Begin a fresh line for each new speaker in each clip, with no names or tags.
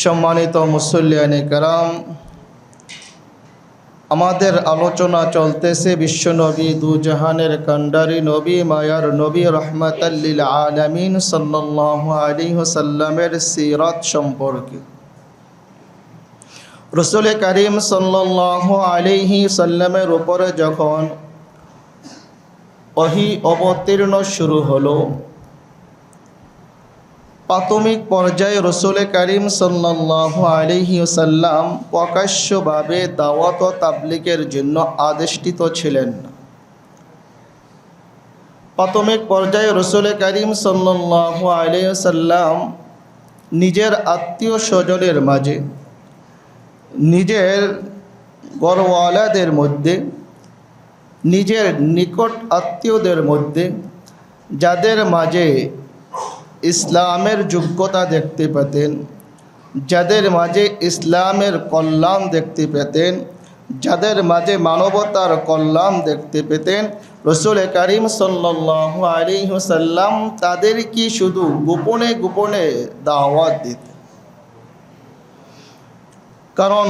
সম্মানিত মুসল্লিয়ানে কেরাম, আমাদের আলোচনা চলতেছে বিশ্বনবী দুজাহানের কান্ডারি নবী, মায়ার নবী, রহমাতাল লিল আলামিন সাল্লাল্লাহু আলাইহি ওয়াসাল্লামের সিরাত সম্পর্কে। রাসূল করিম সাল্লাল্লাহু আলাইহি ওয়াসাল্লামের উপরে যখন ওহী অবতীর্ণ শুরু হলো, প্রাথমিক পর্যায়ে রাসূল করিম সাল্লাল্লাহু আলাইহি ওয়াসাল্লাম প্রকাশ্যভাবে দাওয়াত ও তাবলীগের জন্য আদেষ্টিত ছিলেন না। প্রাথমিক পর্যায়ে রাসূল করিম সাল্লাল্লাহু আলাইহি ওয়াসাল্লাম নিজের আত্মীয় স্বজনের মাঝে, নিজের ঘরওয়ালাদের মধ্যে, নিজের নিকট আত্মীয়দের মধ্যে যাদের মাঝে ইসলামের যোগ্যতা দেখতে পেতেন, যাদের মাঝে ইসলামের কল্যাণ দেখতে পেতেন, যাদের মাঝে মানবতার কল্যাণ দেখতে পেতেন, রাসূল করিম সাল্লাল্লাহু আলাইহি ওয়াসাল্লাম তাদেরকে শুধু গোপনে গোপনে দাওয়াত দিতেন। কারণ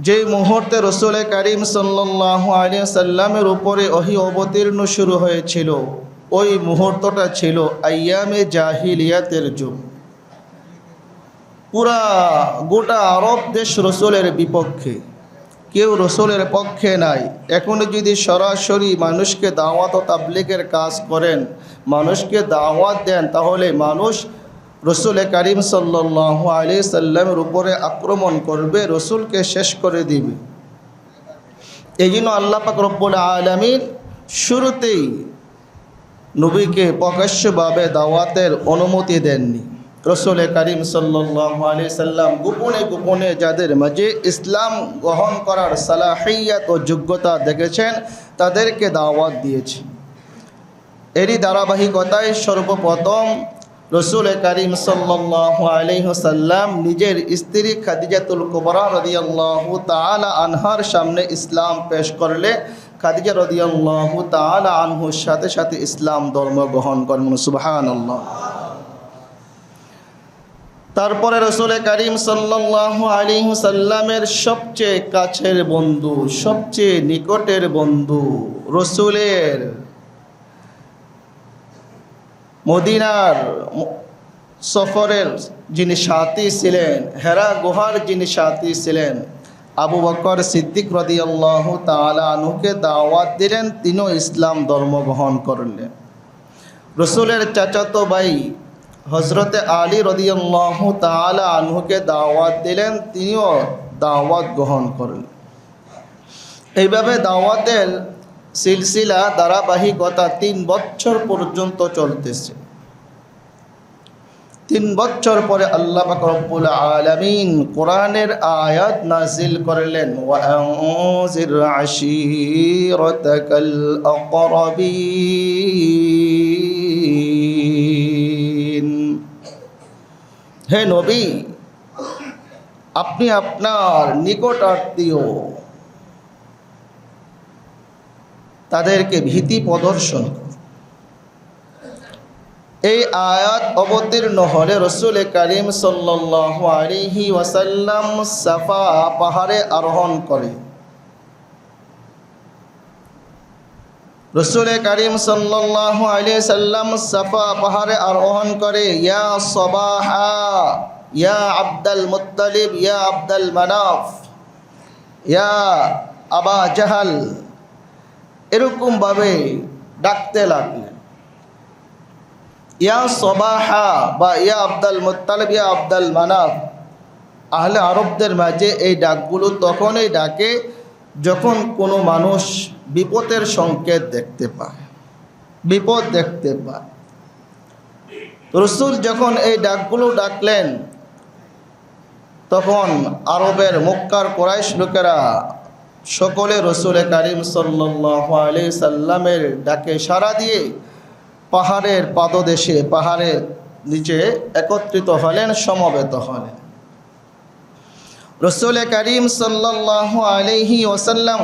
যে মুহূর্তে রাসূল করিম সাল্লাল্লাহু আলাইহি ওয়াসাল্লামের উপরে ওহী অবতীর্ণ শুরু হয়েছিল, ওই মুহূর্তটা ছিল আইয়ামে জাহিলিয়াতের যুগ। পুরা গোটা আরব দেশ রসুলের বিপক্ষে, কেউ রসুলের পক্ষে নাই। এখন যদি সরাসরি মানুষকে দাওয়াত ও তাবলীগের কাজ করেন, মানুষকে দাওয়াত দেন, তাহলে মানুষ রসুল করিম সাল্লাল্লাহু আলাইহি সাল্লামের উপরে আক্রমণ করবে, রসুলকে শেষ করে দিবে। এই জন্য আল্লাহ পাক রব্বুল আলামিন শুরুতেই নবীকে প্রকাশ্যভাবে দাওয়াতের অনুমতি দেননি। রাসূল করিম সাল্লাল্লাহু আলাইহি সাল্লাম গোপনে গোপনে যাদের মাঝে ইসলাম গ্রহণ করার সালাহিয়াত ও যোগ্যতা দেখেছেন, তাদেরকে দাওয়াত দিয়েছেন। এরই ধারাবাহিকতায় সর্বপ্রথম রাসূল করিম সাল্লাল্লাহু আলাইহি সাল্লাম নিজের স্ত্রী খাদিজাতুল কুবরা রাদিয়াল্লাহু তাআলা আনহার সামনে ইসলাম পেশ করলে খাদিজা রাদিয়াল্লাহু তাআলা আনহুর সাথে সাথে ইসলাম ধর্ম গ্রহণ করেন। সুবহানাল্লাহ। তারপরে রাসূল করিম সাল্লাল্লাহু আলাইহি সাল্লামের সবচেয়ে কাছের বন্ধু, সবচেয়ে নিকটের বন্ধু, রাসূলের মদিনার সফরের যিনি সাথী ছিলেন, হেরা গুহার যিনি সাথী ছিলেন, আবু বকর সিদ্দিক রাদিয়াল্লাহু তাআলা আনহুকে দাওয়াত দিলেন, তিনিও ইসলাম ধর্ম গ্রহণ করলেন। রাসূলের চাচাতো ভাই হযরতে আলী রাদিয়াল্লাহু তাআলা আনহুকে দাওয়াত দিলেন, তিনিও দাওয়াত গ্রহণ করলেন। এইভাবে দাওয়াতের সিলসিলা ধারাবাহিকতা 3 বছর পর্যন্ত চলতেছে। 3 বছর পরে আল্লাহ পাক রব্বুল আলামিন কোরআনের আয়াত নাজিল করলেন, ওয়া আনজির আশীরাতাকাল আকরাবিন। হে নবী, আপনি আপনার নিকট আত্মীয় তাদেরকে ভীতি প্রদর্শন করুন। এই আয়াত অবতীর্ণ হলে রাসূল করিম সাল্লাল্লাহু আলাইহি ওয়াসাল্লাম সাফা পাহাড়ে আরোহণ করে। রাসূল করিম সাল্লাল্লাহু আলাইহি সাল্লাম সাফা পাহাড়ে আরোহণ করে, ইয়া সবাহা, ইয়া আব্দুল মুত্তালিব, ইয়া আব্দুল মানাফ, ইয়া আবা জাহাল, এরকমভাবে ডাকতে লাগলেন। ইয়া সবাহা বা ইয়া আব্দুল মুত্তালিব, ইয়া আব্দুল মানাফ। আহলে আরবদের মাঝে এই ডাকগুলো তখনই ডাকে যখন কোনো মানুষ বিপদের সংকেত দেখতে পায়, বিপদ দেখতে পায়। রাসূল যখন এই ডাকগুলো ডাকলেন, তখন আরবের মক্কার কুরাইশ লোকেরা সকলে রাসূল করিম সাল্লাল্লাহু আলাইহি সাল্লামের ডাকে সাড়া দিয়ে পাহাড়ের পাদদেশে, পাহাড়ের নিচে একত্রিত হলেন, সমবেত হলেন। রাসূল করিম সাল্লাল্লাহু আলাইহি ওয়াসাল্লাম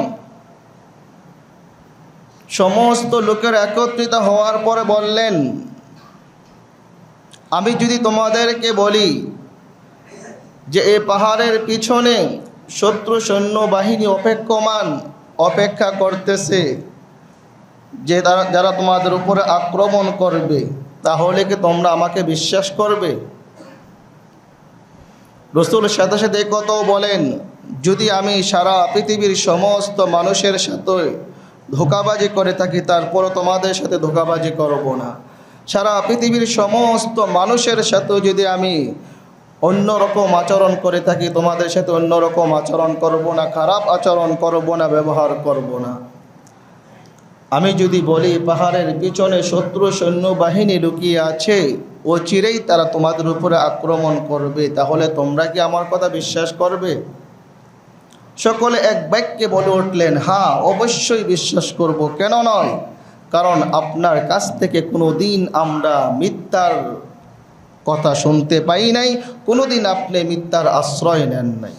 সমস্ত লোকের একত্রিত হওয়ার পরে বললেন, আমি যদি তোমাদেরকে বলি যে এই পাহাড়ের পিছনে শত্রু সৈন্যবাহিনী অপেক্ষা করতেছে, যে যারা তোমাদের উপরে আক্রমণ করবে, তাহলে কি তোমরা আমাকে বিশ্বাস করবে? রাসূল সাথে সাথে কথাও বলেন, যদি আমি সারা পৃথিবীর সমস্ত মানুষের সাথে ধোঁকাবাজি করে থাকি, তারপরও তোমাদের সাথে ধোঁকাবাজি করব না। সারা পৃথিবীর সমস্ত মানুষের সাথে যদি আমি অন্যরকম আচরণ করে থাকি, তোমাদের সাথে অন্যরকম আচরণ করব না, খারাপ আচরণ করব না, ব্যবহার করব না। আমি যদি বলি পাহাড়ের পিছনে শত্রু সৈন্যবাহিনী লুকিয়ে আছে, ও চিরেই তারা তোমাদের উপরে আক্রমণ করবে, তাহলে তোমরা কি আমার কথা বিশ্বাস করবে? সকলে এক বাক্যে বলে উঠলেন, হ্যাঁ, অবশ্যই বিশ্বাস করব, কেন নয়? কারণ আপনার কাছ থেকে কোনো দিন আমরা মিথ্যার কথা শুনতে পাই নাই, কোনো দিন আপনি মিথ্যার আশ্রয় নেন নাই।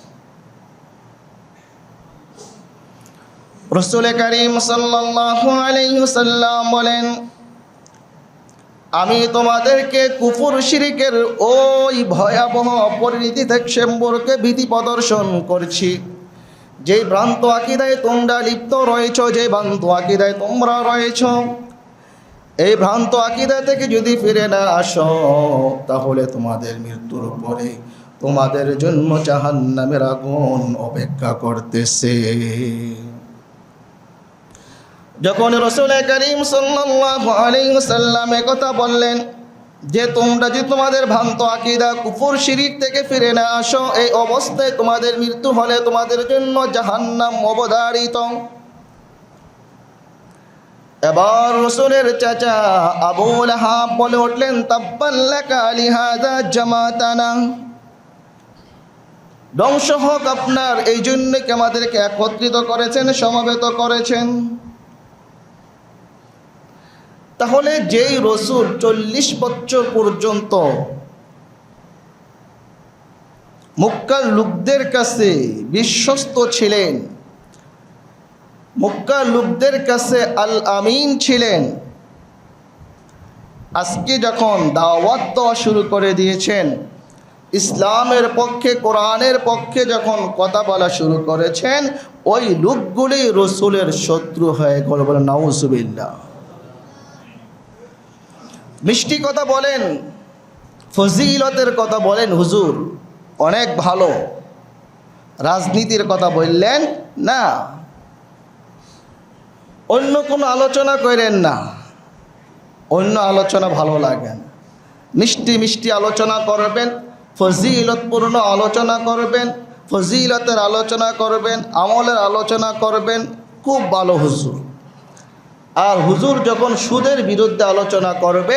রাসূল করিম সাল্লাল্লাহু আলাইহি ওয়াসাল্লাম বলেন, আমি তোমাদেরকে কুফর শিরকের ওই ভয়াবহ পরিণতি থেকে সম্পর্কে ভীতি প্রদর্শন করছি। যে ভ্রান্ত আকীদায় তোমরা লিপ্ত রয়েছ, যে ভ্রান্ত আকীদায় তোমরা রয়েছ, এই ভ্রান্ত আকীদা থেকে যদি ফিরে না আসো, তাহলে তোমাদের মৃত্যুর পরে তোমাদের জন্য জাহান্নামের আগুন অপেক্ষা করতেছে। যখন রাসূল করিম সাল্লাল্লাহু আলাইহি ওয়াসাল্লাম কথা বললেন যে তোমরা যদি তোমাদের ভ্রান্ত আকীদা কুফর শিরক থেকে ফিরে না আসো, এই অবস্থায় তোমাদের মৃত্যু হলে তোমাদের জন্য জাহান্নাম অবধারিত। এবার রাসূলের চাচা আবু লাহাব বলে উঠলেন, তাব্বাল লাকা লিহাযা জামাতানা, ধ্বংস হোক আপনার, এই জন্য কি আমাদেরকে একত্রিত করেছেন, সমবেত করেছেন? তাহলে যেই রাসূল 40 বছর পর্যন্ত মক্কার লোকদের কাছে বিশ্বস্ত ছিলেন, মক্কার লোকদের কাছে আল আমিন ছিলেন, আজকে যখন দাওয়াত দেওয়া শুরু করে দিয়েছেন, ইসলামের পক্ষে, কোরআনের পক্ষে যখন কথা বলা শুরু করেছেন, ওই লোকগুলি রাসূলের শত্রু হয়ে গেল। বলেন নাউজুবিল্লাহ। মিষ্টি কথা বলেন, ফজিলতের কথা বলেন, হুজুর অনেক ভালো, রাজনীতির কথা বললেন না, অন্য কোনো আলোচনা করেন না, অন্য আলোচনা ভালো লাগে না। মিষ্টি মিষ্টি আলোচনা করবেন, ফজিলতপূর্ণ আলোচনা করবেন, ফজিলতের আলোচনা করবেন, আমলের আলোচনা করবেন, খুব ভালো হুজুর। আর হুজুর যখন সুদের বিরুদ্ধে আলোচনা করবে,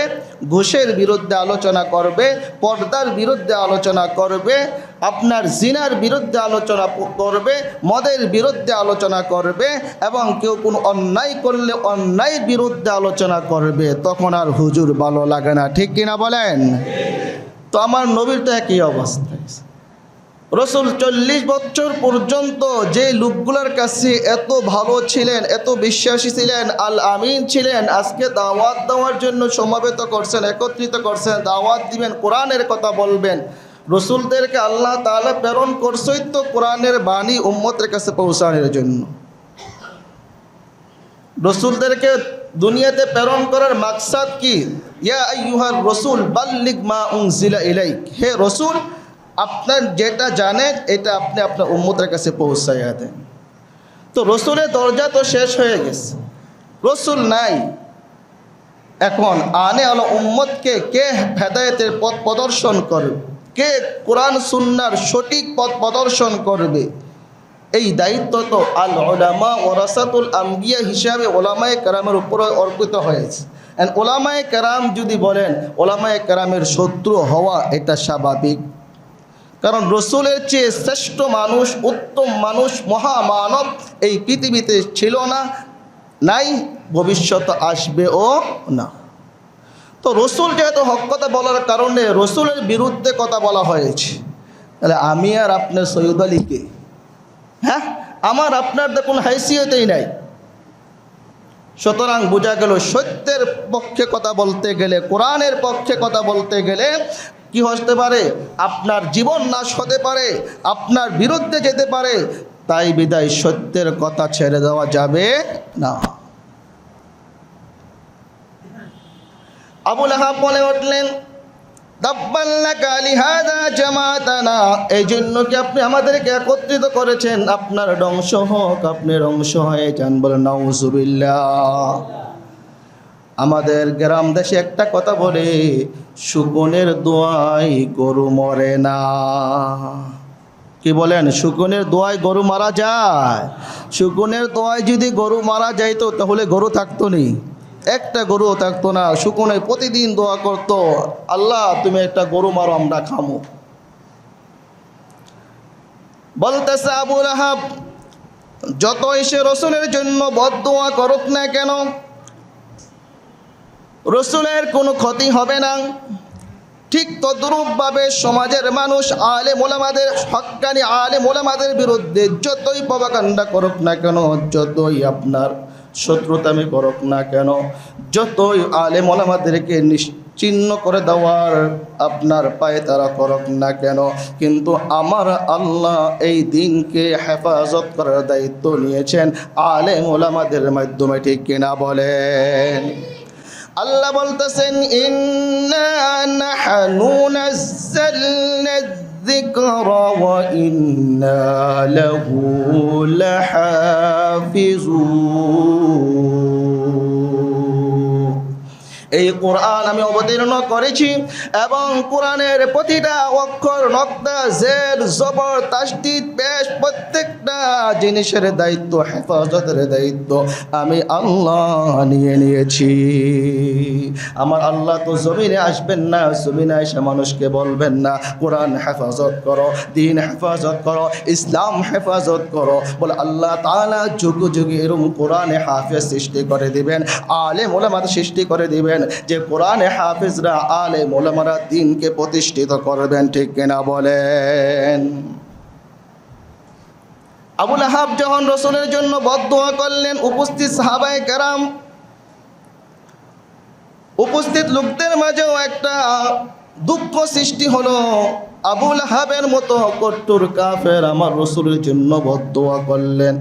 ঘুষের বিরুদ্ধে আলোচনা করবে, পর্দার বিরুদ্ধে আলোচনা করবে, আপনার জিনার বিরুদ্ধে আলোচনা করবে, মদের বিরুদ্ধে আলোচনা করবে, এবং কেউ কোনো অন্যায় করলে অন্যায়ের বিরুদ্ধে আলোচনা করবে, তখন আর হুজুর ভালো লাগে না, ঠিক কিনা বলেন? তো আমার নবীর তো একই অবস্থা। রাসূল 40 বছর পর্যন্ত যে লোকগুলোর কাছে এত ভালো ছিলেন, এত বিশ্বাসী ছিলেন, আল আমিন ছিলেন, আজকে দাওয়াত দেওয়ার জন্য সমাবেত করছেন, একত্রিত করছেন, দাওয়াত দিবেন, কোরআনের কথা বলবেন। রাসূলদেরকে আল্লাহ তাআলা প্রেরণ করছেই তো কোরআনের বাণী উম্মতের কাছে পৌঁছানোর জন্য। রাসূলদেরকে দুনিয়াতে প্রেরণ করার মাকসাদ কি? ইয়া আইয়ুহার রাসূল বাল্লিগ মা উনজিলা ইলাইক, হে রাসূল আপনার যেটা জানেন এটা আপনি আপনার উম্মতের কাছে পৌঁছাইয়া দেন। তো রাসূলের দরজা তো শেষ হয়ে গেছে, রাসূল নাই। এখন আনে আলো উম্মতকে কে হেদায়েতের পথ প্রদর্শন করবে, কে কোরআন সুন্নাহর সঠিক পথ প্রদর্শন করবে, এই দায়িত্ব তো আল উলামা ওয়ারাসাতুল আম্বিয়া হিসাবে ওলামায়ে কেরামের উপরে অর্পিত হয়েছে। এন্ড ওলামায়ে কেরাম যদি বলেন, ওলামায়ে কেরামের শত্রু হওয়া এটা স্বাভাবিক, কারণ রাসূলের চেয়ে শ্রেষ্ঠ মানুষ, উত্তম মানুষ, মহামানব এই পৃথিবীতে ছিল না, নাই, ভবিষ্যতে আসবেও না। তো রাসূল যেহেতু হক কথা বলার কারণে রাসূলের বিরুদ্ধে কথা বলা হয়েছে, তাহলে আমি আর আপনার সৈয়দ আলীকে, হ্যাঁ, আমার আপনার দেখুন হাইসিয়তই নাই। সুতরাং বোঝা গেল সত্যের পক্ষে কথা বলতে গেলে, কোরআনের পক্ষে কথা বলতে গেলে কি হতে পারে? আপনার জীবন নাশ হতে পারে, আপনার বিরুদ্ধে যেতে পারে। তাই বিদায় সত্যের কথা ছেড়ে দেওয়া যাবে না। আবু লাহাব বলে উঠলেন, তাব্বান লাকা লিহাযা জামাতানা, এই জন্য কি আপনি আমাদেরকে একত্রিত করেছেন? আপনার ধ্বংস হোক, আপনি ধ্বংস হয়ে যান। বলে নাউযুবিল্লাহ। আমাদের গ্রাম দেশে একটা কথা বলে, শুকনের দোয়ায় গরু মরে না। কি বলেন? শুকনের দোয়ায় গরু মারা যায়? শুকনের দোয়ায় যদি গরু মারা যাইতো তাহলে গরু থাকতো নি? একটা গরুও থাকতো না। শুকনে প্রতিদিন দোয়া করতো, আল্লাহ তুমি একটা গরু মারো, আমরা খামো। বলতেছে আবু লাহাব, যতই সে রসুলের জন্য বদদোয়া করুক না কেন, রসুলের কোনো ক্ষতি হবে না। ঠিক তদ্রূপভাবে সমাজের মানুষ আলেম ওলামাদের, হক্কানি আলেম ওলামাদের বিরুদ্ধে যতই প্রপাগান্ডা করুক না কেন, যতই আপনার শত্রুতামি করুক না কেন, যতই আলেম ওলামাদেরকে নিশ্চিহ্ন করে দেওয়ার আপনার পায়ে তারা করুক না কেন, কিন্তু আমার আল্লাহ এই দিনকে হেফাজত করার দায়িত্ব নিয়েছেন আলেম ওলামাদের মাধ্যমে। ঠিক কিনা বলেন? আল্লাহ বলতেছেন, ইন্না নাহনু নাযালনা যিকরা ওয়া ইন্না লাহু লাহাফিজুন। এই কোরআন আমি অবতীর্ণ করেছি এবং কোরআনের প্রতিটা অক্ষর, নক্তা, জের, জবর, তাসদীদ, পেশ, প্রত্যেকটা জিনিসের দায়িত্ব, হেফাজতের দায়িত্ব আমি আল্লাহ নিয়েছি। আমার আল্লাহ তো জমিনে আসবেন না, জমিনে এসে মানুষকে বলবেন না কোরআন হেফাজত করো, দিন হেফাজত করো, ইসলাম হেফাজত করো। বলে আল্লাহ তাআলা যুগ যুগে এরকম কোরআনে হাফেজ সৃষ্টি করে দিবেন, আলেম ওলামাদের সৃষ্টি করে দিবেন, যে কোরআনে হাফেজরা, আলেম ওলামারা দিনকে প্রতিষ্ঠিত করবেন। ঠিক কিনা বলেন? আবু লাহাব যখন রসুলের জন্য বদদোয়া করলেন, উপস্থিত সাহাবায়ে কেরাম, উপস্থিত লোকদের মাঝেও একটা দুঃখ সৃষ্টি হলো। আবু লাহাবের মতো কট্টর কাফের আমার রসুলের জন্য বদদোয়া করলেন।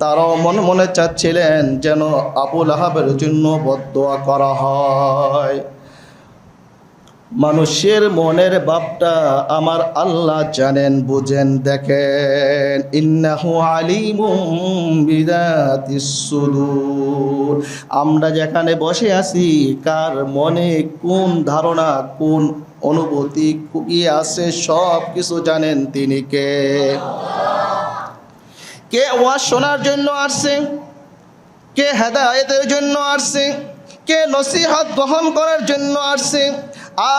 তারাও মনে মনে চাচ্ছিলেন যেন আবু লাহাবের জন্য বদদোয়া করা হয়। মানুষের মনের ভাবটা আমার আল্লাহ জানেন, বুঝেন, দেখেন। ইন্নাহু আলিমুম বিযাতিস সুদূর। আমরা যেখানে বসে আছি, কার মনে কোন ধারণা, কোন অনুভূতি কি আছে, সব কিছু জানেন তিনি। কে কে ওয়াজ শোনার জন্য আসছে, কে হেদায়েতের জন্য আসছে, কে নসিহত গ্রহণ করার জন্য আসছে,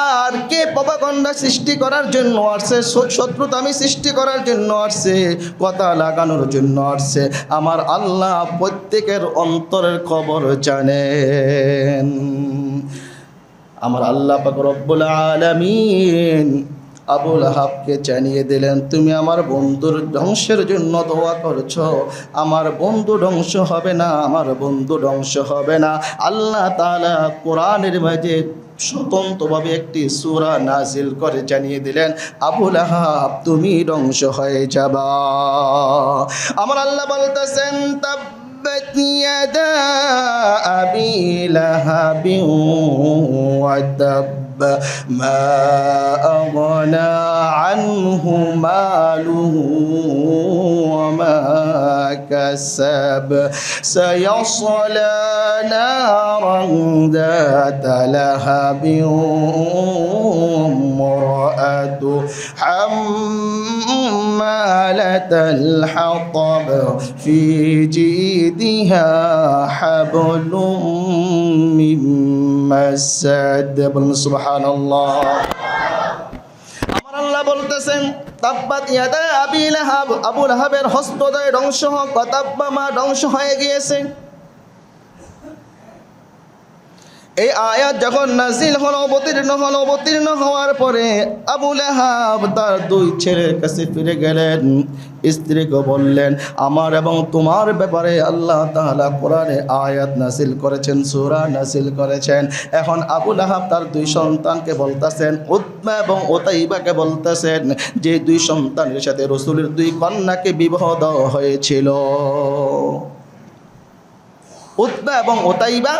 আর কে প্রপাগান্ডা সৃষ্টি করার জন্য আসছে, শত্রুতামি সৃষ্টি করার জন্য আসছে, কথা লাগানোর জন্য আসছে। আমার আল্লাহ প্রত্যেকের অন্তরের খবর জানেন। আমার আল্লাহ পাক রব্বুল আলামিন আবু লাহাবকে জানিয়ে দিলেন, তুমি আমার বন্ধুর ধ্বংসের জন্য দোয়া করছো, আমার বন্ধু ধ্বংস হবে না, আমার বন্ধু ধ্বংস হবে না। আল্লাহ তাআলা কোরআনের মাঝে স্বতন্ত্রভাবে একটি সূরা নাজিল করে জানিয়ে দিলেন, আবু লাহাব তুমি ধ্বংস হয়ে যাবা। আমার আল্লাহ বলতেছেন, তাব্বাত ইয়াদা আবি লাহাবিন ওয়া তাব ما أغنى عنه ماله وما كسب سيصلى نارا ذات لهب امرأته حمالة الحطب في جيدها حبل من مسد। সুবহানাল্লাহ। আমার আল্লাহ বলতেছেন, তাব্বাত ইয়াদা আবি লাহাব, আবু লাহাবের হস্তদ্বয় ধ্বংস হোক, তাব্বা মা ধ্বংস হয়ে গিয়েছে। এই আয়াত যখন নাজিল হলো, অবতীর্ণ হওয়ার পরে আবু লাহাব তার দুই ছেলের কাছে ফিরে গেলেন, স্ত্রীকে বললেন, আমার এবং তোমার ব্যাপারে আল্লাহ তাআলা কোরআনে আয়াত নাজিল করেছেন, সূরা নাজিল করেছেন। এখন আবু লাহাব তার দুই সন্তানকে বলতেছেন, উতবা এবং উতাইবাকে বলতেছেন, যে দুই সন্তানের সাথে রাসূলের দুই কন্যাকে বিবাহ দেওয়া হয়েছিল। উতবা এবং উতাইবা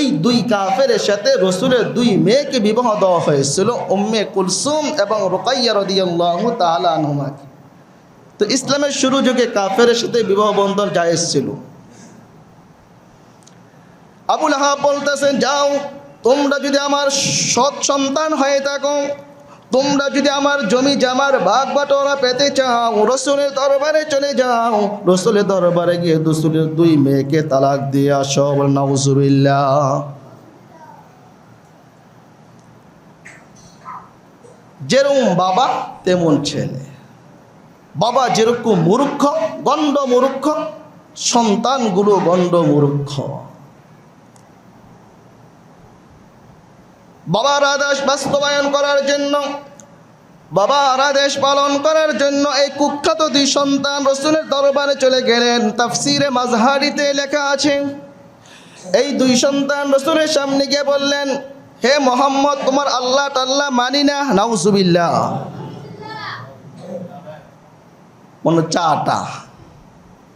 এই দুই কাফেরের সাথে রাসূলের দুই মেয়েকে বিবাহ দেওয়া হয়েছিল, উম্মে কুলসুম এবং রুকাইয়া রাদিয়াল্লাহু তাআলা আনহুমা। তো ইসলামের শুরু যুগে কাফেরের সাথে বিবাহ বন্ধন জায়েজ ছিল। আবু লাহাব বলতেছেন, যাও, তোমরা যদি আমার সৎ সন্তান হয়ে থাকো, তোমরা যদি আমার জমি জামার ভাগ বাটোয়ারা পেতে চাও, রাসূলের দরবারে চলে যাও, রাসূলের দরবারে গিয়ে রাসূলের দুই মেয়েকে তালাক দিয়ে আসো। নাউজুবিল্লাহ। যেরকম বাবা তেমন ছেলে। বাবা যেরকম মূর্খ, গণ্ড মূর্খ, সন্তানগুলো গণ্ড মূর্খ। বাবার আদেশ বাস্তবায়ন করার জন্য, বাবার আদেশ পালন করার জন্য এই কুখ্যাত দুই সন্তান রাসূলের দরবারে চলে গেলেন। তাফসিরে মাজহারিতে লেখা আছে, এই দুই সন্তান রাসূলের সামনে গিয়ে বললেন, হে মুহাম্মদ, তোমার আল্লাহ তাআলা মানি না। নাউজুবিল্লাহ। মনে চাটা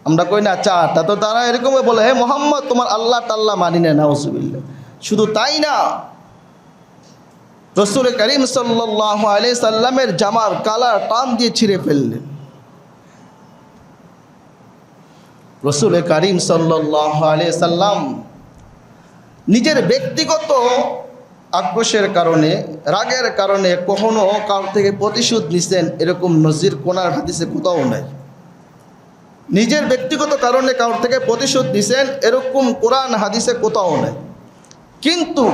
আমরা কই না, চাটা তো তারা এরকম বলে, হে মুহাম্মদ, তোমার আল্লাহ তাআলা মানি না। নাউজুবিল্লাহ। শুধু তাই না, রাসূল করিম সাল্লাল্লাহু আলাইহি সাল্লামের জামার কালার টান দিয়ে ছিঁড়ে ফেললেন। রাসূল করিম সাল্লাল্লাহু আলাইহি সাল্লাম নিজের ব্যক্তিগত আক্রোশের কারণে, রাগের কারণে কখনো কার থেকে প্রতিশোধ নিছেন এরকম নজির কোরআন হাদিসে কোথাও নাই। নিজের ব্যক্তিগত কারণে কার থেকে প্রতিশোধ নিছেন এরকম কোরআন হাদিসে কোথাও নাই। কিন্তু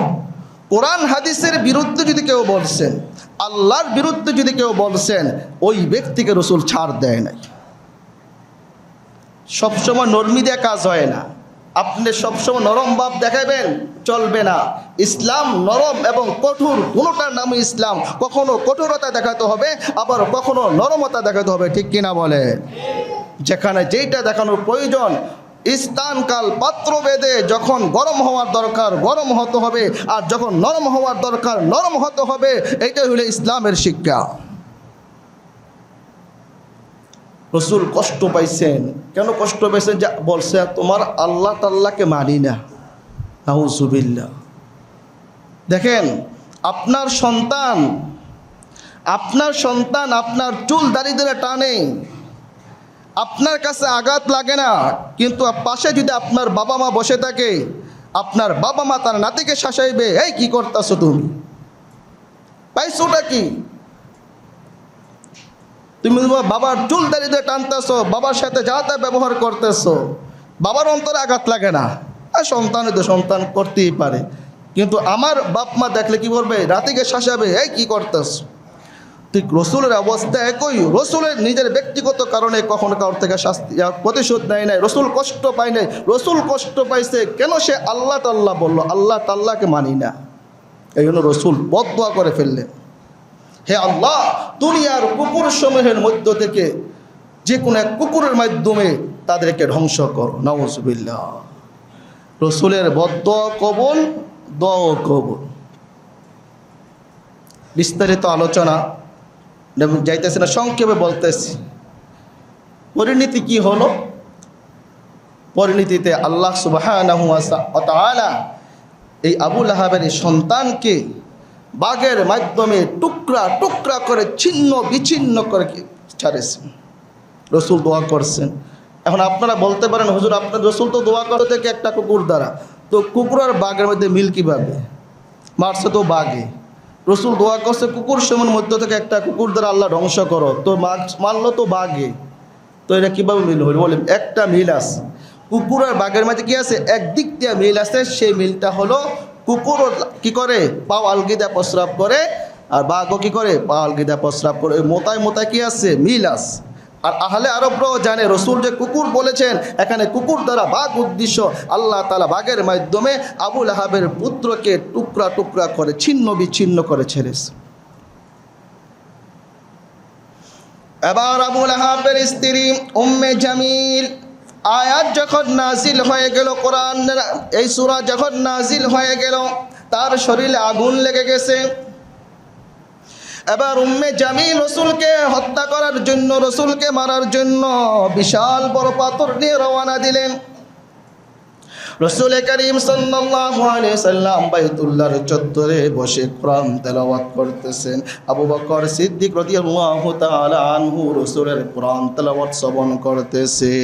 কোরআন হাদিসের বিরুদ্ধে যদি কেউ বলছেন, আল্লাহর বিরুদ্ধে যদি কেউ বলছেন, ওই ব্যক্তিকে রাসূল ছাড় দেয় নাই। সবসময় নরমি দিয়ে কাজ হয় না। আপনি সবসময় নরম ভাব দেখাবেন, চলবে না। ইসলাম নরম এবং কঠোর, কোনোটার নামই ইসলাম। কখনো কঠোরতা দেখাতে হবে, আবার কখনো নরমতা দেখাতে হবে, ঠিক কিনা বলে? যেখানে যেইটা দেখানোর প্রয়োজন, স্থান কাল পাত্র ভেদে যখন গরম হওয়ার দরকার গরম হতে হবে, আর যখন নরম হওয়ার দরকার নরম হতে হবে। এইটাই হলো ইসলামের শিক্ষা। রাসূল কষ্ট পাইছেন। কেন কষ্ট পাইছেন? যা বলছে, তোমার আল্লাহ তাআলাকে মানি না। নাউজুবিল্লাহ। দেখেন, আপনার সন্তান আপনার চুল দাড়ি ধরে টানে, আপনার কাছে আঘাত লাগে না, কিন্তু পাশে যদি আপনার বাবা মা বসে থাকে, আপনার বাবা মা তার নাতিকে শাসাইবে, এই কি করতেছো তুমি, পাইছোটা কি? তুমি তোমার বাবার চুল দাড়ি ধরে টানতেছো, বাবার সাথে যা তা ব্যবহার করতেছো, বাবার অন্তরে আঘাত লাগে না? আর সন্তান তো সন্তান করতেই পারে, কিন্তু আমার বাপ মা দেখলে কি বলবে? রাতিকে শাসাবে, এই কি করতেছো। ঠিক রাসূলের অবস্থা একই। রাসূলের নিজের ব্যক্তিগত কারণে কখনো কারোর থেকে শাস্তি প্রতিশোধ নেয় নাই, রাসূল কষ্ট পায় নাই। রাসূল কষ্ট পাইছে কেন? সে আল্লাহ তাআলা বলল, আল্লাহ তাআলাকে মানি না। এই জন্য রাসূল বদদুয়া করে ফেললেন, হে আল্লাহ, দুনিয়ার কুকুর সমূহের মধ্য থেকে যে কোনো এক কুকুরের মাধ্যমে তাদেরকে ধ্বংস করো। নাউজুবিল্লাহ। রাসূলের বদদুয়া কবুল, দোয়া কবুল। বিস্তারিত আলোচনা যাইতেছে না, সংক্ষেপে বলতেছি। পরিণতি কি হলো? পরিণতিতে আল্লাহ সুবহানাহু ওয়া তাআলা এই আবু লাহাবের সন্তানকে বাঘের মাধ্যমে টুকরা টুকরা করে ছিন্ন বিচ্ছিন্ন করে ছাড়েছেন। রাসূল দোয়া করছেন। এখন আপনারা বলতে পারেন, হুজুর, আপনার রাসূল তো দোয়া করে থেকে একটা কুকুর দ্বারা, তো কুকুর আর বাঘের মধ্যে মিল কীভাবে? মারছে তো বাঘে, রাসূল দোয়া করছে কুকুর সমূহের মধ্য থেকে একটা কুকুর দ্বারা আল্লাহ ধ্বংস করো, তো মারলো তো বাঘে, তো এটা কীভাবে মিল হইল? বলে একটা মিল আছে, কুকুর আর বাঘের মাঝে কি আছে? একদিক দিয়ে মিল আছে। সেই মিলটা হলো কুকুর কি করে? পাও আলগিদা প্রস্রাব করে, আর বাঘও কি করে? পা আলগিদা প্রস্রাব করে। মোতায় মোতায় কি আছে? মিল আছে। আর আহলে আরবরাও জানে রসুল যে কুকুর বলেছেন, এখানে কুকুর দ্বারা বাঘ উদ্দেশ্য। আল্লাহ তাআলা বাঘের মাধ্যমে আবু লাহাবের পুত্রকে টুকরা টুকরা করে ছিন্ন বিচ্ছিন্ন করে ছেড়েছে। এবার আবু লাহাবের স্ত্রী উম্মে জামিল, আয়াত যখন নাজিল হয়ে গেল, কোরআন এই সূরা যখন নাজিল হয়ে গেল, তার শরীরে আগুন লেগে গেছে। এবার উম্মে জামিল রসুলকে হত্যা করার জন্য, রসুলকে মারার জন্য বিশাল বড় পাথর নিয়ে রওনা দিলেন। রসুল করিম সাল্লাল্লাহু আলাইহি সাল্লাম বাইতুল্লাহর চত্বরে বসে কোরআন তেলাওয়াত করতেছেন। আবু বকর সিদ্দিক রাদিয়াল্লাহু তাআলা আনহু রসুলের কোরআন তেলাওয়াত শ্রবণ করতেছে।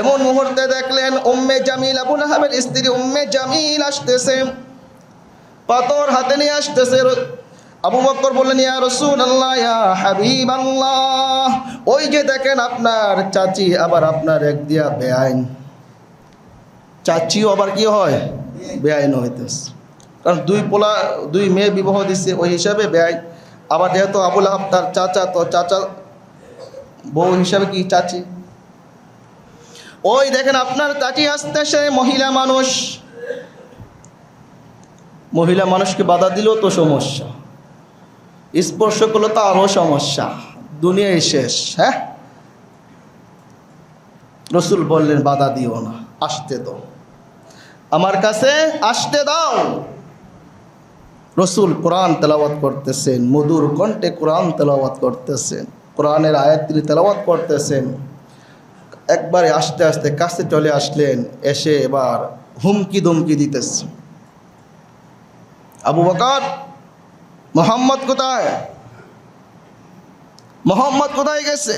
এমন মুহূর্তে দেখলেন উম্মে জামিল, আবু লাহাবের স্ত্রী উম্মে জামিল আসতেছে, পাথর হাতে নিয়ে আসতেছে। আবু বকর বললেন, ইয়া রাসূলুল্লাহ, ইয়া হাবিবাল্লাহ, ওই যে দেখেন আপনার চাচি আবার আপনার এক দিয়া বেআইন। চাচিও আবার কি হয়? বেআইন হইতেছে। কারণ দুই মেয়ে বিবাহ দিচ্ছে, ওই হিসাবে বেআইন। আবার যেহেতু আবু লাহাব তার চাচা, তো চাচা বউ হিসাবে কি চাচি। ওই দেখেন আপনার চাচি আসতেছে, মহিলা মানুষ। মহিলা মানুষকে বাধা দিলেও তো সমস্যা, স্পর্শ করলে তো আরও সমস্যা, দুনিয়ায় শেষ। হ্যাঁ, রসুল বললেন বাধা দিও না, আসতে দাও, আমার কাছে আসতে দাও। রসুল কোরআন তেলাওয়াত করতেছেন, মধুর কণ্ঠে কোরআন তেলাওয়াত করতেছেন, কোরআনের আয়াত তিনি তেলাওয়াত করতেছেন। একবারে আস্তে আস্তে কাছে চলে আসলেন, এসে এবার হুমকি ধমকি দিতেছে। আবু বকর, মোহাম্মদ কোথায়? মোহাম্মদ কোথায় গেছে?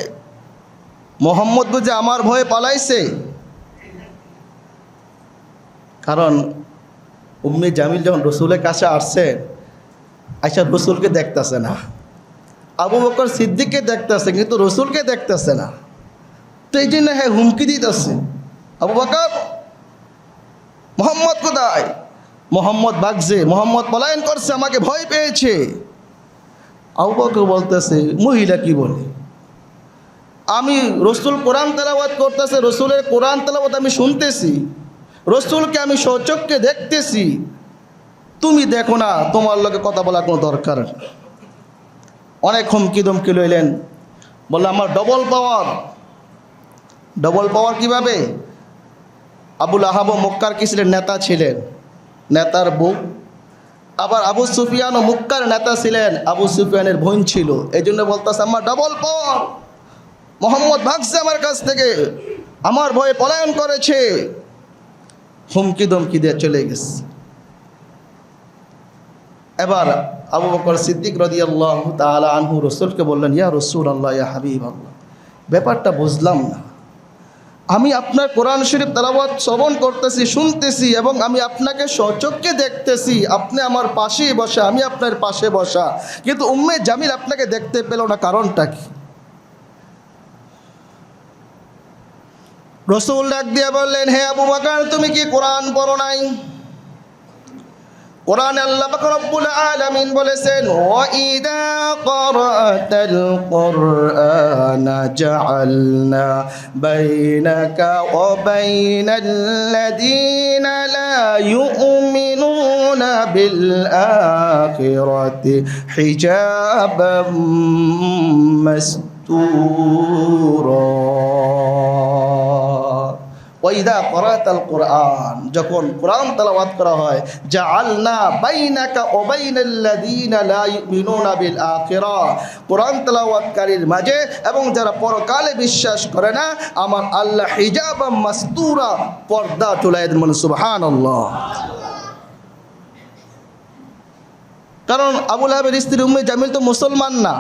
মোহাম্মদ বুঝে আমার ভয়ে পালাইছে। কারণ উম্মে জামিল যখন রসুলের কাছে আসছে, আচ্ছা রসুলকে দেখতেছে না, আবু বকর সিদ্দিককে দেখতেছে, কিন্তু রসুলকে দেখতেছে না। তো এই জন্য হ্যাঁ হুমকি দিতেছে, আবু বকর মোহাম্মদ কোথায়? মোহাম্মদ ভাগছে, মোহাম্মদ পলায়ন করছে, আমাকে ভয় পেয়েছে। আবু বকর বলতেছে, মহিলা কি বলে? আমি রসুল কোরআন তেলাওয়াত করতেছে, রসুলের কোরআন তেলাওয়াত আমি শুনতেছি, রসুলকে আমি স্বচক্ষে দেখতেছি, তুমি দেখো না, তোমার লগে কথা বলার কোনো দরকার। অনেক হুমকি ধমকি লইলেন, বললো আমার ডবল পাওয়ার। ডবল পাওয়ার কিভাবে? আবু লাহাব মক্কার কি ছিলেন? নেতা ছিলেন, নেতার বউ। আবার আবু সুফিয়ানও মক্কার নেতা ছিলেন, আবু সুফিয়ানের বোন ছিল। এই জন্য বলতেছে আমার ডবল পাওয়ার, মোহাম্মদ ভাগছে আমার কাছ থেকে, আমার ভয়ে পলায়ন করেছে। হুমকি ধমকি দিয়ে চলে গেছে। এবার আবু বকর সিদ্দিক রাদিয়াল্লাহু তাআলা আনহু রসুলকে বললেন, ইয়া রাসূলুল্লাহ, ইয়া হাবিবাল্লাহ, ব্যাপারটা বুঝলাম না। আমি আপনার কোরআন শরীফ তেলাওয়াত শ্রবণ করতেছি, শুনতেছি, এবং আমি আপনাকে স্বচক্ষে দেখতেছি, আপনি আমার পাশেই বসা, আমি আপনার পাশে বসা, কিন্তু উম্মে জামিল আপনাকে দেখতে পেল না, কারণটা কি? রসুল ডাক দিয়ে বললেন, হে আবু বকর, তুমি কি কোরআন পড়ো নাই? কোরআনে আল্লাহ পাক রব্বুল আলামিন বলেছেন, ওয়া ইযা ক্বারাতাল কুরআনা জাআলনা বাইনাকা ওয়া বাইনাল্লাযীনা লা ইউমিনুনা বিল আখিরাতি হিজাবাম মাসতুরা। ওয়াইদা ক্বারাতাল কুরআন, যখন কোরআন তেলাওয়াত করা হয়, জাআলনা বাইনাকা ওয়া বাইনাল্লাযীনা লা ইউমিনুনা বিল আখিরাহ, কোরআন তেলাওয়াতকারীর মাঝে এবং যারা পরকালে বিশ্বাস করে না, আমার আল্লাহ হিজাবাম মাসতুরা, পর্দা তুলায় দেন। সুবহানাল্লাহ। কারণ আবু লাহাবের স্ত্রী উম্মে জামিল তো মুসলমান না,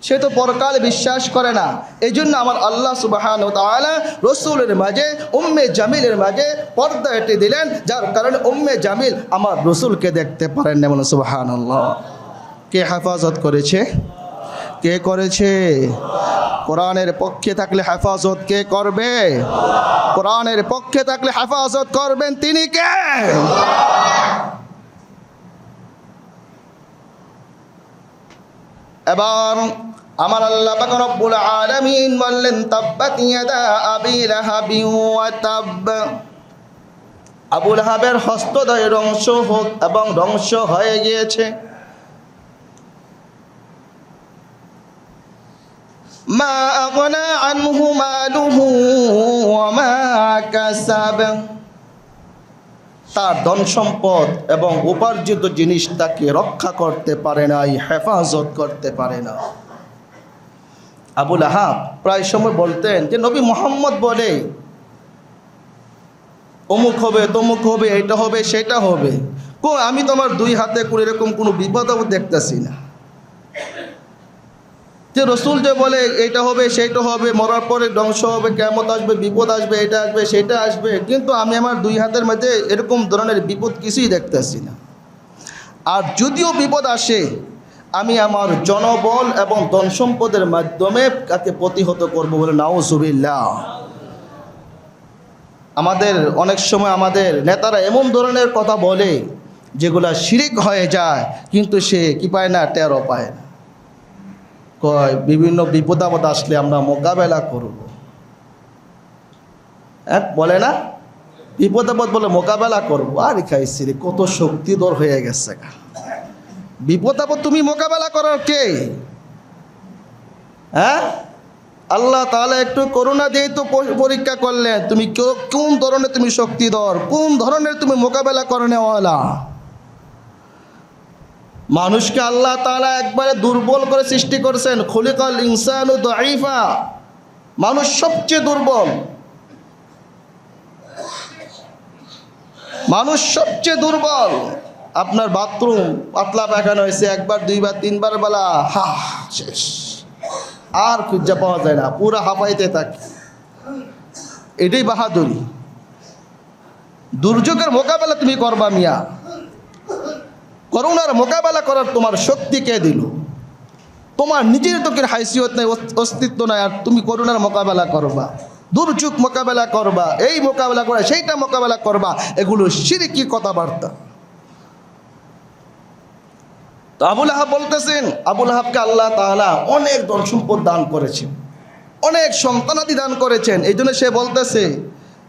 সে তো পরকালে বিশ্বাস করে না। এই জন্য আমার আল্লাহ সুবহানাহু ওয়া তাআলা রসুলের মাঝে, উম্মে জামিলের মাঝে পর্দা এঁটে দিলেন, যার কারণে উম্মে জামিল আমার রসুলকে দেখতে পারেন না। বলুন সুবহানাল্লাহ। কে হেফাজত করেছে? কে করেছে? কোরআনের পক্ষে থাকলে হেফাজত কে করবে? কোরআনের পক্ষে থাকলে হেফাজত করবেন তিনি কে? এবার আমার আল্লাহ পাক রব্বুল আলামিন বললেন তাব্বাত ইয়াদা আবি লাহাবিন ওয়া তাব। আবু লাহাবের হস্তদ্বয় ধ্বংস হোক এবং ধ্বংস হয়ে গিয়েছে। মা আগনা আনহু মালুহু ওয়া মা কাসাব। তার ধন সম্পদ এবং উপার্জিত জিনিস তাকে রক্ষা করতে পারে নাই, হেফাজত করতে পারে না। আবু লাহাব প্রায় সময় বলতেন যে নবী মুহাম্মদ বলে অমুক হবে তমুক হবে, এটা হবে সেটা হবে, আমি তোমার দুই হাতে করে এরকম কোনো বিপদ দেখতেছি না। যে রসুল যে বলে এটা হবে সেটা হবে, মরার পরে ধ্বংস হবে, কিয়ামত আসবে, বিপদ আসবে, এটা আসবে সেটা আসবে, কিন্তু আমি আমার দুই হাতের মধ্যে এরকম ধরনের বিপদ কিছুই দেখতেছি না। আর যদিও বিপদ আসে আমি আমার জনবল এবং ধন সম্পদের মাধ্যমে তাকে প্রতিহত করব বলে নাউজুবিল্লাহ। আমাদের অনেক সময় আমাদের নেতারা এমন ধরনের কথা বলে যেগুলা শিরিক হয়ে যায়, কিন্তু সে কি পায় না, টেরও পায় না। কয় বিভিন্ন বিপদ আপদ আসলে আমরা মোকাবেলা করব, বলে না বিপদ আপদ বলে মোকাবেলা করবো। আর খাইছি রে, কত শক্তিধর হয়ে গেছে। বিপদ আপদ তুমি মোকাবেলা করার কে? আল্লাহ তাআলা একটু করুণা দিয়ে তো পরীক্ষা করলেন, তুমি কোন ধরনের তুমি শক্তিধর, কোন ধরনের তুমি মোকাবেলা করনেওয়ালা। মানুষকে আল্লাহ তাআলা একবারে দুর্বল করে সৃষ্টি করেছেন। খুলিকাল ইনসানু দাঈফা, মানুষ সবচেয়ে দুর্বল, মানুষ সবচেয়ে দুর্বল। আপনার বাথরুম পাতলা পায়খানা হয়েছে, একবার দুইবার তিনবার বেলা শেষ, আর খুঁজে পাওয়া যায় না, পুরা হাঁপাইতে থাকে। এটাই বাহাদুরি। দুর্যোগের মোকাবেলা তুমি করবা মিয়া, করোনার মোকাবেলা করার তোমার শক্তি কে দিল? তোমার নিজের তো হাইসিয়ত নাই, অস্তিত্ব নাই, আর তুমি করোনার মোকাবেলা করবা, দুর্যোগ মোকাবেলা করবা, এই মোকাবেলা করা সেইটা মোকাবেলা করবা, এগুলো শিরকি কথাবার্তা। তো আবু লাহাব বলতেছেন, আবু লাহাবকে আল্লাহ তাআলা অনেক ধন সম্পদ দান করেছেন, অনেক সন্তানাদি দান করেছেন। এই জন্য সে বলতেছে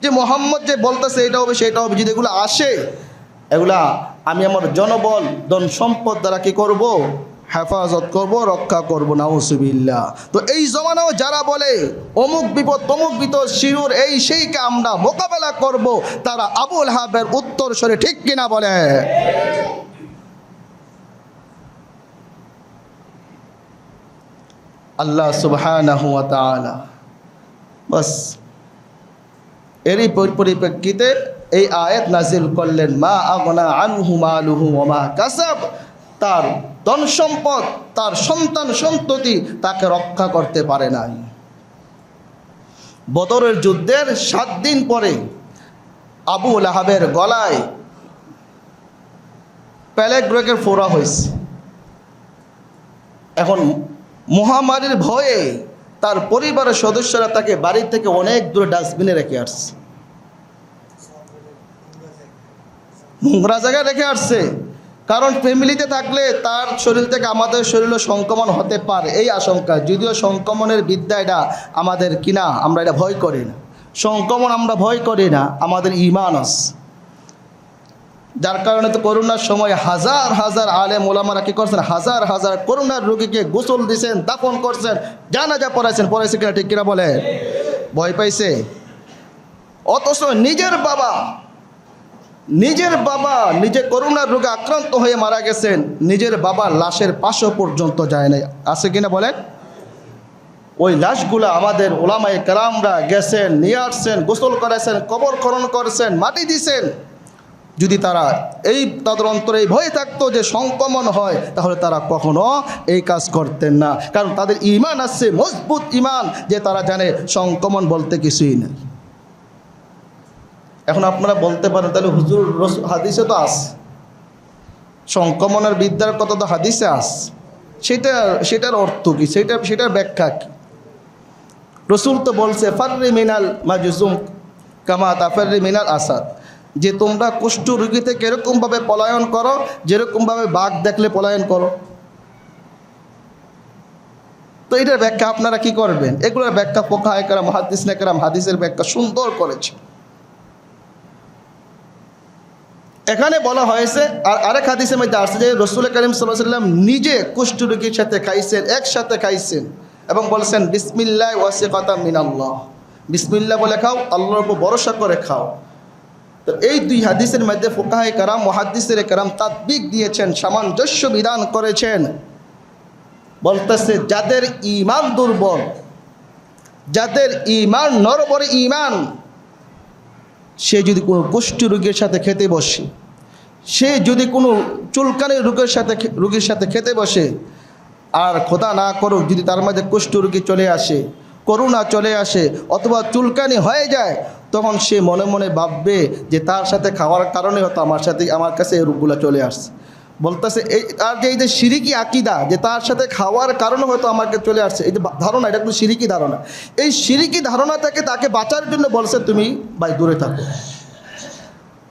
যে মোহাম্মদ যে বলতেছে এটা হবে সেটা হবে, যদি এগুলো আসে এগুলা আমি আমার জনবল ধন সম্পদ দ্বারা কি করব, হেফাজত করব, রক্ষা করব। নাউজুবিল্লাহ। তো এই জমানাও যারা বলে অমুক বিপদ তমুক বিপদ শিরুর এই সেইকে আমরা মোকাবেলা করব, তারা আবু লাহাবের উত্তর সরে ঠিক কিনা বলে? আল্লাহ সুবহানাহু ওয়া তাআলা বাস এরই পরিপ্রেক্ষিতে এই আয়াত নাজিল করলেন, মা আগনা আনহু মালুহু ওয়া মা কাসাব। তার ধন সম্পদ, তার সন্তান সন্ততি তাকে রক্ষা করতে পারে নাই। বদরের যুদ্ধের 7 দিন পরে আবু লাহাবের গলায় প্যালেগ রোগের ফোড়া হয়েছে। এখন মহামারীর ভয়ে তার পরিবারের সদস্যরা তাকে বাড়ি থেকে অনেক দূরে ডাস্টবিনে রেখে আসছে, নোংরা জায়গায় রেখে আসছে। কারণ ফ্যামিলিতে থাকলে তার শরীর থেকে আমাদের শরীরে সংক্রমণ হতে পারে, এই আশঙ্কা। যদিও সংক্রমণের বিদ্যা এটা আমাদের কিনা, আমরা এটা ভয় করি না, সংক্রমণ আমরা ভয় করি না, আমাদের ঈমান আছে। যার কারণে তো করোনার সময় হাজার হাজার আলেম ওলামারা কি করছেন, হাজার হাজার করোনার রোগীকে গোসল দিয়েছেন, দাফন করছেন, জানাজা পড়াইছেন কিনা ঠিক কিনা বলে? ভয় পাইছে। অথচ নিজের বাবা নিজে করোনার রোগে আক্রান্ত হয়ে মারা গেছেন, নিজের বাবার লাশের পাশও পর্যন্ত যায় নাই, আছে কিনা বলেন? ওই লাশগুলা আমাদের ওলামায়ে কেরামরা গেছেন, নিয়ে আসছেন, গোসল করেছেন, কবর খনন করেছেন, মাটি দিছেন। যদি তারা তাদের অন্তরে এই ভয় থাকতো যে সংক্রমণ হয়, তাহলে তারা কখনো এই কাজ করতেন না। কারণ তাদের ঈমান আছে, মজবুত ঈমান, যে তারা জানে সংক্রমণ বলতে কিছুই নেই। এখন আপনারা বলতে পারেন তাহলে হুজুর হাদিসে তো আছে, সংক্রমণের বিদ্যার কথা তো হাদিসে আছে, সেটার অর্থ কি, সেটার ব্যাখ্যা কি? রসুল তো বলছে ফাররি মিনাল মাজুজুম কামা তাফাররি মিনাল আসাদ, যে তোমরা কুষ্ঠ রোগী থেকে এরকমভাবে পলায়ন করো যেরকমভাবে বাঘ দেখলে পলায়ন করো। তো তো এটার ব্যাখ্যা আপনারা কি করবেন? এগুলোর ব্যাখ্যা ফুকাহায়ে কেরাম, মুহাদ্দিসিনে কেরাম হাদিসের ব্যাখ্যা সুন্দর করেছে। এখানে বলা হয়েছে, আর আরেক হাদিসের মধ্যে আসছে যে রাসূল করিম সাল্লাল্লাহু আলাইহি ওয়াসাল্লাম নিজে কুষ্ঠরোগীর সাথে খাইছেন, একসাথে খাইছেন এবং বলেছেন বিসমিল্লাহ ওয়াসিকাতাম মিনাল্লাহ, বিসমিল্লাহ বলে খাও, আল্লাহর উপর ভরসা করে খাও। তো এই দুই হাদিসের মধ্যে ফুকাহায়ে কেরাম, মুহাদ্দিসিনে কেরাম তাতবিক দিয়েছেন, সামঞ্জস্য বিধান করেছেন। বলতেছে যাদের ঈমান দুর্বল, যাদের ঈমান নরবরে ঈমান, সে যদি কোনো কুষ্ঠী রোগীর সাথে খেতে বসে, সে যদি কোনো চুলকানি রোগীর সাথে খেতে বসে, আর খোদা না করুক যদি তার মাঝে কুষ্ঠ রোগী চলে আসে, করোনা চলে আসে, অথবা চুলকানি হয়ে যায়, তখন সে মনে মনে ভাববে যে তার সাথে খাওয়ার কারণে হয়তো আমার কাছে এই রোগগুলো চলে আসছে। বলতেছে এই যে শিরিকি আকিদা, যে তার সাথে খাওয়ার কারণে হয়তো আমাকে চলে আসছে, এই যে ধারণা, এটা কিন্তু শিরিকি ধারণা। এই শিরিকি ধারণা থেকে তাকে বাঁচার জন্য বলছে তুমি ভাই দূরে থাকো।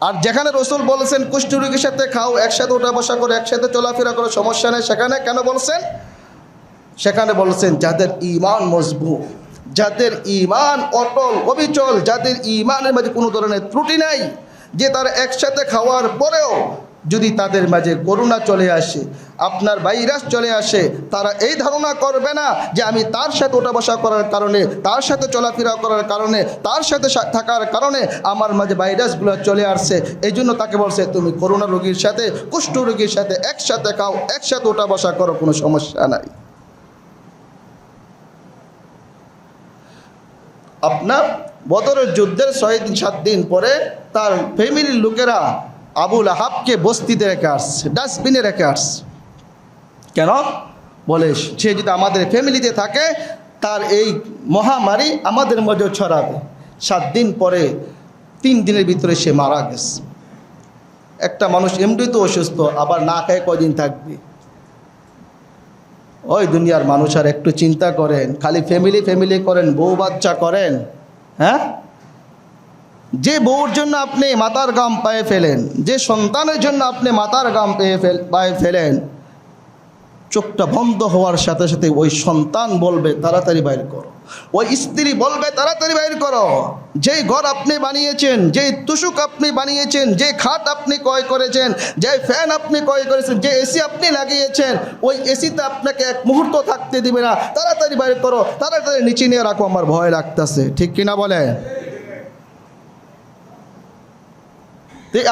আর যেখানে রাসূল বলেছেন কুষ্ঠ রোগীর সাথে খাও, একসাথে ওঠা বসা করো, একসাথে চলাফেরা করো, সমস্যা নেই, সেখানে কেন বলছেন? সেখানে বলছেন যাদের ঈমান মজবুত, যাদের ঈমান অটল অবিচল, যাদের ঈমানের মাঝে কোনো ধরনের ত্রুটি নাই, যে তারা একসাথে খাওয়ার পরেও যদি তাদের মাঝে করোনা চলে আসে, আপনার ভাইরাস চলে আসে, তারা এই ধারণা করবে না যে আমি তার সাথে ওঠা বসা করার কারণে, তার সাথে চলাফেরা করার কারণে, তার সাথে থাকার কারণে আমার মাঝে ভাইরাসগুলো চলে আসছে। এই জন্য তাকে বলছে তুমি করোনা রোগীর সাথে, কুষ্ঠ রোগীর সাথে একসাথে খাও, একসাথে ওঠা বসা করো, কোনো সমস্যা নাই। আপনার বদরের যুদ্ধের 6-7 দিন পরে তার ফ্যামিলির লোকেরা আবু লাহাবকে বস্তিতে রেখে আসছে, ডাস্টবিনে রেখে আসছে। কেন? বলে সে যদি আমাদের ফ্যামিলিতে থাকে তার এই মহামারী আমাদের মধ্যে ছড়াবে। 7 দিন পরে 3 দিনের ভিতরে সে মারা গেছে। একটা মানুষ এমনি তো অসুস্থ, আবার না খেয়ে কদিন থাকবে? ওই দুনিয়ার মানুষ আর একটু চিন্তা করেন, খালি ফ্যামিলি করেন, বউ বাচ্চা করেন। হ্যাঁ, যে বউর জন্য আপনি মাথার গাম পায়ে ফেলেন, যে সন্তানের জন্য আপনি মাথার গাম পায়ে ফেলেন, চোখটা বন্ধ হওয়ার সাথে সাথে ওই সন্তান বলবে তাড়াতাড়ি বাইর করো, ওই স্ত্রী বলবে তাড়াতাড়ি বাইর করো। যেই ঘর আপনি বানিয়েছেন, যেই তুষুক আপনি বানিয়েছেন, যে খাট আপনি ক্রয় করেছেন, যে ফ্যান আপনি ক্রয় করেছেন, যে এসি আপনি লাগিয়েছেন, ওই এসিতে আপনাকে এক মুহূর্ত থাকতে দিবে না, তাড়াতাড়ি বাইর করো, তাড়াতাড়ি নিচে নিয়ে রাখো, আমার ভয় লাগতেছে। ঠিক কিনা বলে?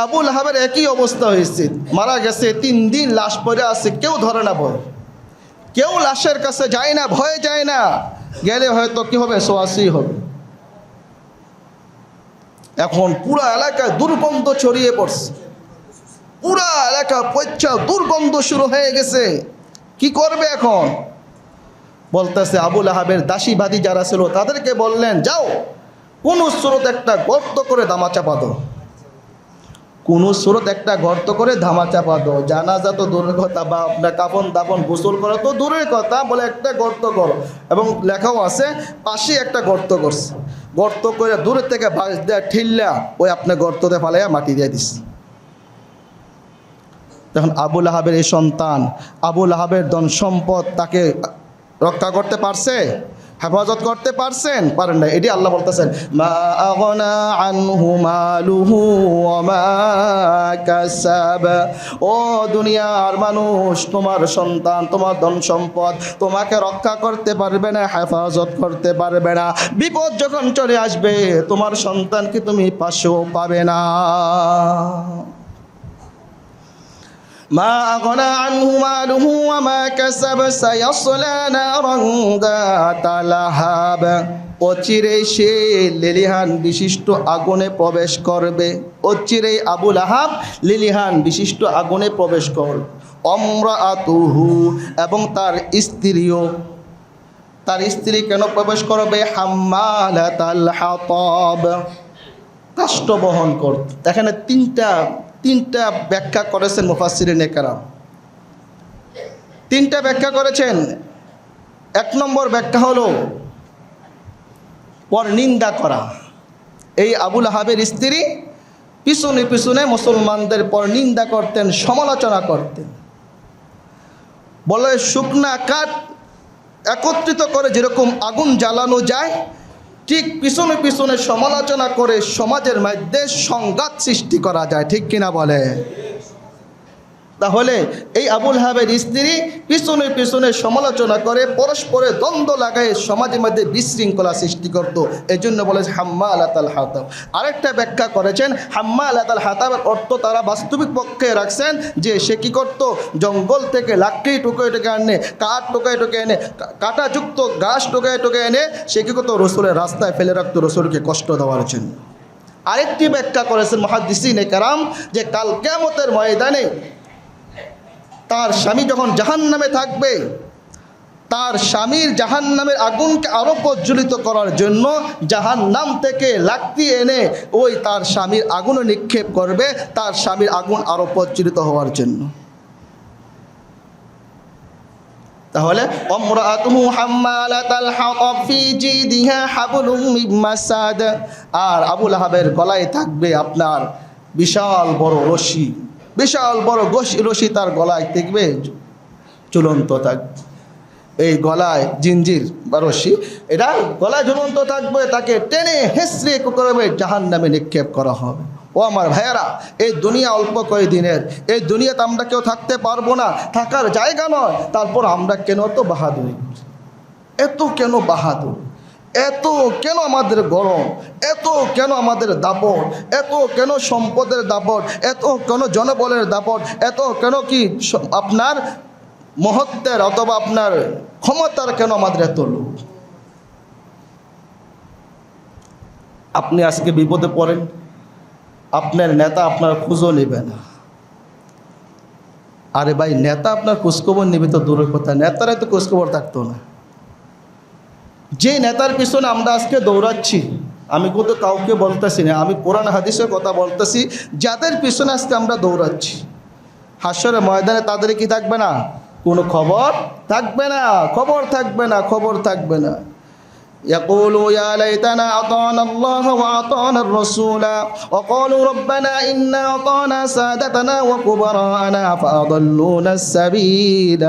আবু লাহাবের একই অবস্থা হয়েছে, মারা গেছে, 3 দিন লাশ পড়ে আছে, কেউ ধরে না ভয়, কেউ লাশের কাছে যায় না, ভয়ে যায় না, গেলে হয়তো কি হবে, সোয়াশি হবে। এখন পুরা এলাকায় দুর্গন্ধ ছড়িয়ে পড়ছে, পুরা এলাকা পচা দুর্গন্ধ শুরু হয়ে গেছে। কি করবে এখন? বলতেছে আবু লাহাবের দাসীবাদী যারা ছিল তাদেরকে বললেন, যাও কোন স্রোত একটা গর্ত করে ধামা চাপা দাও, কোন স্রোত একটা গর্ত করে ধামা চাপা দাও। জানাজা তো দূরের কথা, বা আপনার কাফন দাফন গোসল করা তো দূরের কথা, বলে একটা গর্ত করো। এবং লেখাও আছে পাশে একটা গর্ত করছে, গর্ত করে দূরের থেকে বাঁশ দেয়া ঠিল্লা ওই আপনার গর্ততে ফালাইয়া মাটি দিয়ে দিস। তখন আবু লাহাবের এই সন্তান, আবু লাহাবের ধন সম্পদ তাকে রক্ষা করতে পারছে, হেফাজত করতে পারছেন? পারেন না। এটি আল্লাহ বলতেছেন, মা আগনা আনহু মালুহু ওয়া মা কাসাব। ও দুনিয়ার মানুষ, তোমার সন্তান, তোমার ধন সম্পদ তোমাকে রক্ষা করতে পারবে না, হেফাজত করতে পারবে না। বিপদ যখন চলে আসবে তোমার সন্তানকে তুমি পাশেও পাবে না। মা আগনা আনহু মালুহু ওয়া মা কাসাব সায়াসলা নারান যাতা লাহাব। অচিরেই সে লেলিহান বিশিষ্ট আগুনে প্রবেশ করবে। অচিরেই আবু লাহাব লেলিহান বিশিষ্ট আগুনে প্রবেশ করবে। অমরাতুহু, এবং তার স্ত্রীও। তার স্ত্রী কেন প্রবেশ করবে? হাম্মালাতাল হাতাব, কাষ্ঠ বহন করত। এখানে তিনটা ব্যাখ্যা করেছেন মুফাসসিরিনে কেরাম, 3টা ব্যাখ্যা করেছেন। 1 নম্বর ব্যাখ্যা হলো পরনিন্দা করা। এই আবু লাহাবের স্ত্রী পিছনে পিছনে মুসলমানদের পরনিন্দা করতেন, সমালোচনা করতেন। বলে শুকনা কাঠ একত্রিত করে যেরকম আগুন জ্বালানো যায়, ঠিক পিছনে পিছনে সমালোচনা করে সমাজের মধ্যে সংঘাত সৃষ্টি করা যায়, ঠিক কিনা বলে? তাহলে এই আবুল আহাবের স্ত্রী পিছনে পিছনে সমালোচনা করে পরস্পরের দ্বন্দ্ব লাগায় সমাজের মধ্যে বিশৃঙ্খলা সৃষ্টি করত। এই জন্য বলেছে হাম্মালাতাল হাতাব। আরেকটা ব্যাখ্যা করেছেন হাম্মালাতাল হাতাবের অর্থ তারা বাস্তবিক পক্ষে রাখছেন যে সে কী করতো, জঙ্গল থেকে লাকড়ি টুকায় টুকে এনে, কাঠ টুকায় টুকে এনে, কাঁটাযুক্ত ঘাস টুকায় টুকে এনে সে কী করতো, রসুলের রাস্তায় ফেলে রাখতো রসুলকে কষ্ট দেওয়ার জন্য। আরেকটি ব্যাখ্যা করেছেন মুহাদ্দিসিনে কেরাম যে কাল কিয়ামতের ময়দানে তার স্বামী যখন জাহান্নামে থাকবে, তার স্বামীর জাহান্নামের আগুনকে আরও প্রজ্বলিত করার জন্য জাহান্নাম থেকে লাকড়ি এনে ওই তার স্বামীর আগুনে নিক্ষেপ করবে, তার স্বামীর আগুন আরও প্রজ্বলিত হওয়ার জন্য। তাহলে ওমরাতুহু হাম্মালাতাল হাতাব ফি জিদিহা হাবলুম মিন মাসাদ, আর আবুল আহাবের গলায় থাকবে আপনার বিশাল বড় রশি, বিশাল বড় রশি তার গলায় দেখবে ঝুলন্ত থাকবে। এই গলায় জিঞ্জির বা রশি, এটা গলায় ঝুলন্ত থাকবে, তাকে টেনে হেসড়ে করবে জাহান্নামে নিক্ষেপ করা হবে। ও আমার ভাইয়েরা, এই দুনিয়া অল্প কয়েকদিনের, এই দুনিয়াতে আমরা কেউ থাকতে পারবো না, থাকার জায়গা নয়। তারপর আমরা কেন এত বাহাদুরি, এত কেন বাহাদুর, এত কেন আমাদের গরম, এত কেন আমাদের দাপট, এত কেন সম্পদের দাপট, এত কেন জনবলের দাপট, এত কেন কি আপনার মহত্বের অথবা আপনার ক্ষমতার কেন আমাদের এত লোক? আপনি আজকে বিপদে পড়েন, আপনার নেতা আপনার খোঁজও নেবে না। আরে ভাই, নেতা আপনার খোঁজখবর নেবে তো দূরের কথা, নেতারাই তো খোঁজখবর থাকতো না। যে নেতার পিছনে আমরা আজকে দৌড়াচ্ছি, আমি কিন্তু কাউকে বলতেছি না, আমি কোরআন হাদিসের কথা বলতেছি, যাদের পিছনে আজকে আমরা দৌড়াচ্ছি, হাসরের ময়দানে তাদের কি থাকবে না? কোনো খবর থাকবে না, খবর থাকবে না, খবর থাকবে না। يقولوا يا ليتنا أطعنا الله وأطعنا الرسول وقالوا ربنا إنا أطعنا سادتنا وكبراءنا فأضلونا السبيل।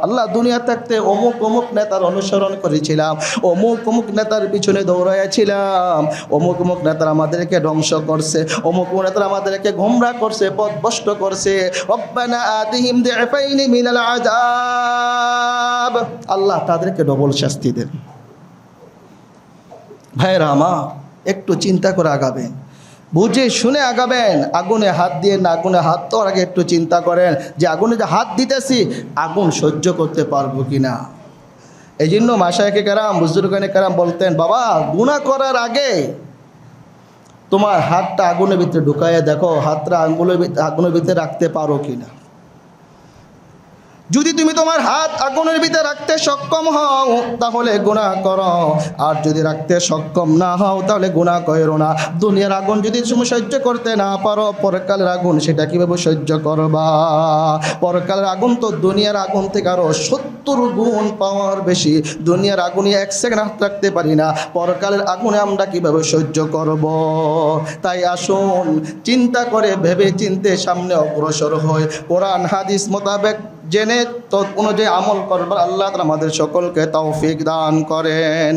আল্লাহ দুনিয়া থাকতে অমুক অমুক নেতার অনুসরণ করেছিলাম, অমুক অমুক নেতার পিছনে দৌড়াইয়াছিলাম, অমুক অমুক নেতার আমাদেরকে ধ্বংস করছে, অমুক অমুক নেতার আমাদেরকে গোমরা করছে, পথভ্রষ্ট করছে। রব্বানা আতিহিম দি'ফাইনি মিনাল আযাব, আল্লাহ তাদেরকে ডবল শাস্তি দেন। ভাইরা আমার, একটু চিন্তা করে আগাবেন, বুঝে শুনে আগাবেন। আগুনে হাত দিয়ে না, আগুনে হাত তোর আগে একটু চিন্তা করেন যে আগুনে যে হাত দিতেছি আগুন সহ্য করতে পারবো কি না। এই জন্য মাশায়েখে কেরাম, বুজুর্গানে কেরাম বলতেন, বাবা গুনাহ করার আগে তোমার হাতটা আগুনের ভিতরে ঢুকাইয়া দেখো, হাতটা আগুনের ভিতরে রাখতে পারো কি না। যদি তুমি তোমার হাত আগুনের ভিতরে রাখতে সক্ষম হও তাহলে গুনাহ করো, আর যদি রাখতে সক্ষম না হও তাহলে গুনাহ করো না। দুনিয়ার আগুন যদি তুমি সহ্য করতে না পারো, পরকালের আগুন সেটা কীভাবে সহ্য করবা? পরকালের আগুন তো দুনিয়ার আগুন থেকে আরও 70 গুণ পাওয়ার বেশি। দুনিয়ার আগুনে 1 সেকেন্ড হাত রাখতে পারি না, পরকালের আগুনে আমরা কীভাবে সহ্য করব? তাই আসুন চিন্তা করে ভেবে চিন্তে সামনে অগ্রসর হয়, কোরআন হাদিস মোতাবেক জেনে অনুযায়ী আমল করবার আল্লাহ আমাদের সকলকে তৌফিক দান করেন।